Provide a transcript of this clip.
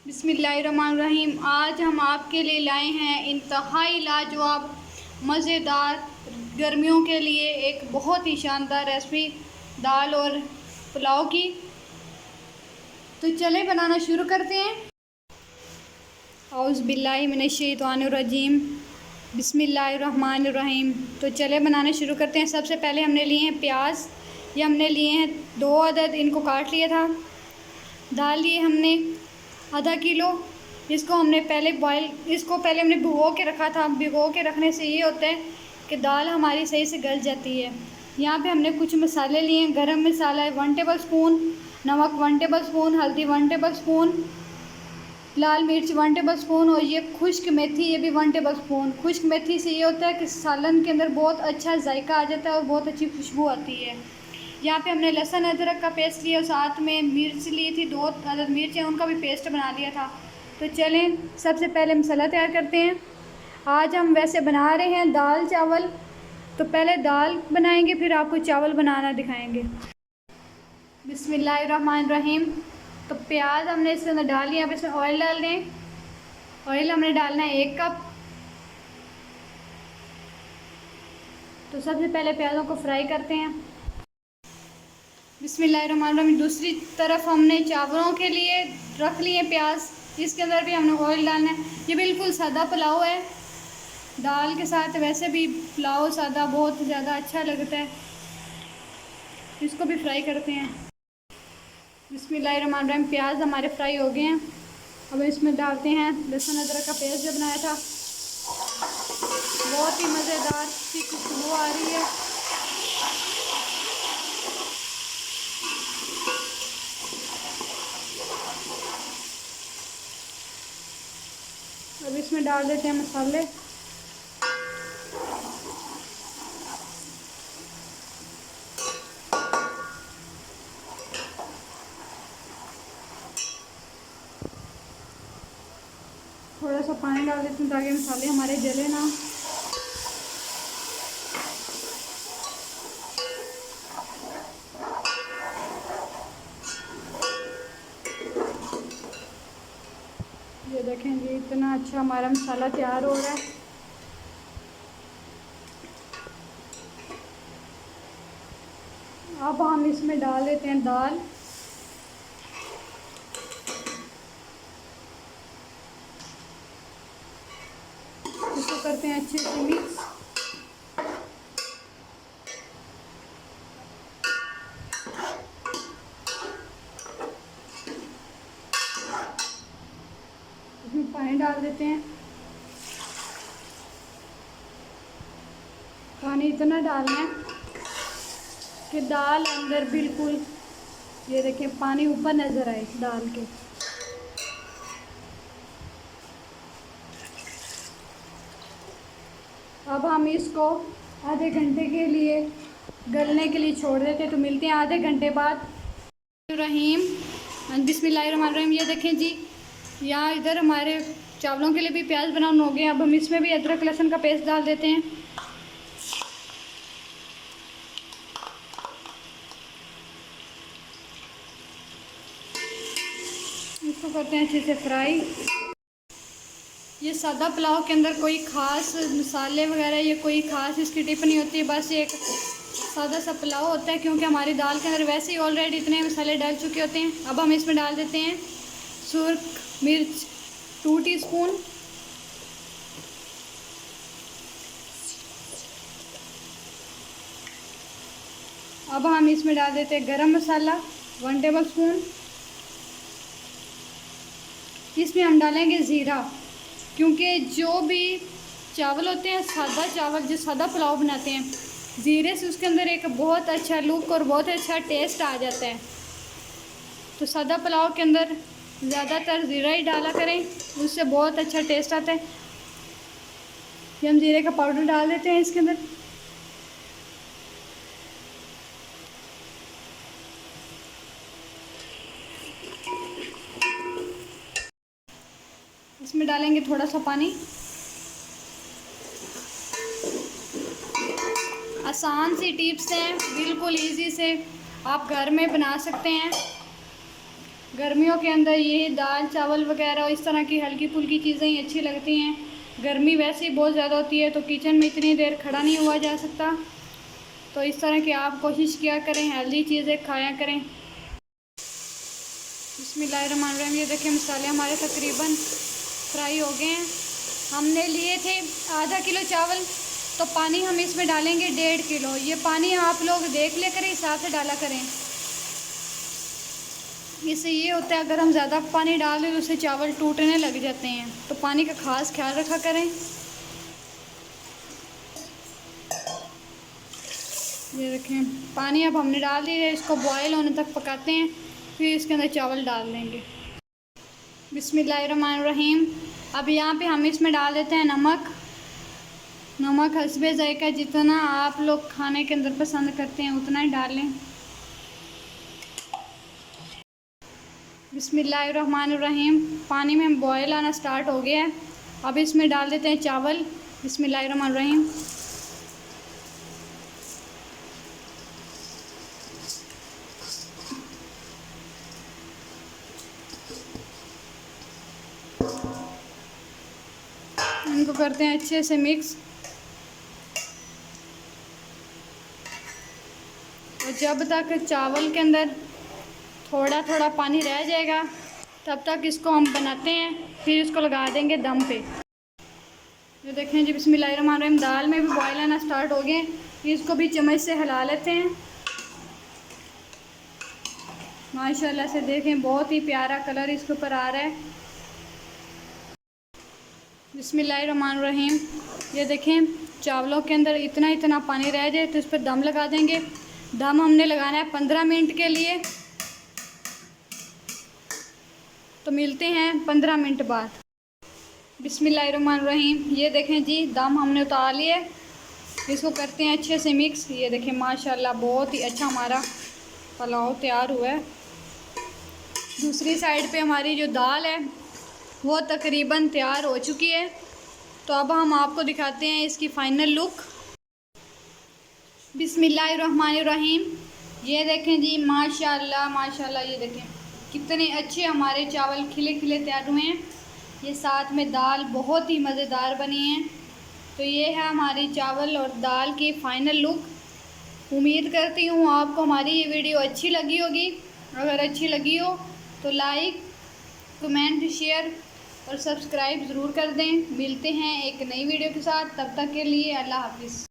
बिस्मिल्लाहिर्रहमानिर्रहीम। आज हम आपके लिए लाए हैं इंतहाई लाजवाब मज़ेदार गर्मियों के लिए एक बहुत ही शानदार रेसिपी दाल और पुलाव की। तो चलें बनाना शुरू करते हैं। औज़ु बिल्लाहि मिनश्शैतानिर्रजीम बिस्मिल्लाहिर्रहमानिर्रहीम। तो चलें बनाना शुरू करते हैं। सबसे पहले हमने लिए हैं प्याज, ये हमने लिए हैं 2 अदद, इनको काट लिया था। दाल लिए हमने आधा किलो, इसको हमने पहले हमने भिगो के रखा था। भिगो के रखने से ये होता है कि दाल हमारी सही से गल जाती है। यहाँ पे हमने कुछ मसाले लिए हैं। गरम मसाला है 1 टेबल स्पून, नमक 1 टेबल स्पून, हल्दी 1 टेबल स्पून, लाल मिर्च 1 टेबल स्पून और ये खुश्क मेथी, ये भी 1 टेबल स्पून। खुश्क मेथी से ये होता है कि सालन के अंदर बहुत अच्छा जायका आ जाता है और बहुत अच्छी खुशबू आती है। यहाँ पे हमने लहसुन अदरक का पेस्ट लिया, साथ में मिर्च ली थी 2 अदद मिर्च है, उनका भी पेस्ट बना लिया था। तो चलें सबसे पहले मसाला तैयार करते हैं। आज हम वैसे बना रहे हैं दाल चावल, तो पहले दाल बनाएंगे फिर आपको चावल बनाना दिखाएंगे। बिस्मिल्लाहिर्रहमानिर्रहीम। तो प्याज हमने इसके अंदर डाल लिया। अब इसमें ऑयल डाल दें। ऑयल हमने डालना है 1 कप। तो सबसे पहले प्याज़ों को फ्राई करते हैं। बिस्मिल्लाहिर्रहमानिर्रहीम। दूसरी तरफ हमने चावलों के लिए रख लिए प्याज, इसके अंदर भी हमने ऑयल डालना है। ये बिल्कुल सादा पुलाव है, दाल के साथ वैसे भी पुलाव सादा बहुत ज़्यादा अच्छा लगता है। इसको भी फ्राई करते हैं। बिस्मिल्लाहिर्रहमानिर्रहीम। प्याज हमारे फ्राई हो गए हैं। अब इसमें डालते हैं लहसुन अदरक का पेस्ट जो बनाया था। बहुत ही मज़ेदार सी खुशबू आ रही है। अब इसमें डाल देते हैं मसाले। थोड़ा सा पानी डाल देते हैं ताकि मसाले हमारे जले ना। ये देखें जी, इतना अच्छा हमारा मसाला तैयार हो रहा है। अब हम इसमें डाल देते हैं दाल। इसको करते हैं अच्छे से मिक्स। इसमें पानी डाल देते हैं। पानी इतना डालना है कि दाल अंदर बिल्कुल, ये देखें पानी ऊपर नज़र आए दाल के। अब हम इसको आधे घंटे के लिए गलने के लिए छोड़ देते हैं। तो मिलते हैं आधे घंटे बाद। बिस्मिल्लाहिर्रहमानिर्रहीम। ये देखें जी, यहाँ इधर हमारे चावलों के लिए भी प्याज बनाना हो गया। अब हम इसमें भी अदरक लहसुन का पेस्ट डाल देते हैं। इसको करते हैं अच्छे से फ्राई। ये सादा पुलाव के अंदर कोई ख़ास मसाले वगैरह, ये कोई ख़ास इसकी टिप नहीं होती, बस एक सादा सा पुलाव होता है क्योंकि हमारी दाल के अंदर वैसे ही ऑलरेडी इतने मसाले डाल चुके होते हैं। अब हम इसमें डाल देते हैं सुर्ख मिर्च 2 टीस्पून, अब हम इसमें डाल देते हैं गरम मसाला 1 टेबल स्पून। इसमें हम डालेंगे ज़ीरा, क्योंकि जो भी चावल होते हैं सादा चावल, जो सादा पुलाव बनाते हैं, ज़ीरे से उसके अंदर एक बहुत अच्छा लुक और बहुत अच्छा टेस्ट आ जाता है। तो सादा पुलाव के अंदर ज़्यादातर ज़ीरा ही डाला करें, उससे बहुत अच्छा टेस्ट आता है। ये हम ज़ीरे का पाउडर डाल देते हैं इसके अंदर। इसमें डालेंगे थोड़ा सा पानी। आसान सी टिप्स हैं, बिल्कुल इजी से आप घर में बना सकते हैं। गर्मियों के अंदर ये दाल चावल वगैरह और इस तरह की हल्की फुल्की चीज़ें ही अच्छी लगती हैं। गर्मी वैसे ही बहुत ज़्यादा होती है तो किचन में इतनी देर खड़ा नहीं हुआ जा सकता। तो इस तरह की आप कोशिश किया करें, हेल्दी चीज़ें खाया करें। बिस्मिल्लाहिर्रहमानिर्रहीम। ये देखिए मसाले हमारे तकरीबन फ्राई हो गए हैं। हमने लिए थे आधा किलो चावल, तो पानी हम इसमें डालेंगे 1.5 किलो। ये पानी आप लोग देख ले करें, हिसाब से डाला करें। इससे ये होता है अगर हम ज़्यादा पानी डाल दें तो उससे चावल टूटने लग जाते हैं, तो पानी का ख़ास ख्याल रखा करें। ये देखें पानी अब हमने डाल दिया है, इसको बॉयल होने तक पकाते हैं, फिर इसके अंदर चावल डाल देंगे। बिस्मिल्लाहिर्रहमानिर्रहीम। अब यहाँ पे हम इसमें डाल देते हैं नमक। नमक हस्बे ज़ायका, जितना आप लोग खाने के अंदर पसंद करते हैं उतना ही डाल लें। बिस्मिल्लाहिर्रहमानिर्रहीम। पानी में बॉयल आना स्टार्ट हो गया है। अब इसमें डाल देते हैं चावल। बिस्मिल्लाहिर्रहमानिर्रहीम। इनको करते हैं अच्छे से मिक्स। और जब तक चावल के अंदर थोड़ा थोड़ा पानी रह जाएगा तब तक इसको हम बनाते हैं, फिर इसको लगा देंगे दम पे। ये देखें जी बिस्मिल्लाहिर्रहमानिर्रहीम, दाल में भी बॉयल आना स्टार्ट हो गए। इसको भी चम्मच से हिला लेते हैं। माशाल्लाह से देखें बहुत ही प्यारा कलर इसके ऊपर आ रहा है। बिस्मिल्लाहिर्रहमानिर्रहीम। ये देखें चावलों के अंदर इतना इतना पानी रह जाए तो इस पर दम लगा देंगे। दम हमने लगाना है 15 मिनट के लिए। तो मिलते हैं 15 मिनट बाद। बिस्मिल्लाहिर्रहमानिर्रहीम। ये देखें जी दम हमने उतार लिए। इसको करते हैं अच्छे से मिक्स। ये देखें माशाल्लाह बहुत ही अच्छा हमारा पुलाव तैयार हुआ है। दूसरी साइड पे हमारी जो दाल है वो तकरीबन तैयार हो चुकी है। तो अब हम आपको दिखाते हैं इसकी फ़ाइनल लुक। बिस्मिल्लाहिर्रहमानिर्रहीम। ये देखें जी माशाल्लाह माशाल्लाह, ये देखें कितने अच्छे हमारे चावल खिले खिले तैयार हुए हैं। ये साथ में दाल बहुत ही मज़ेदार बनी है। तो ये है हमारी चावल और दाल की फ़ाइनल लुक। उम्मीद करती हूँ आपको हमारी ये वीडियो अच्छी लगी होगी। अगर अच्छी लगी हो तो लाइक कमेंट शेयर और सब्सक्राइब ज़रूर कर दें। मिलते हैं एक नई वीडियो के साथ, तब तक के लिए अल्लाह हाफ़िज़।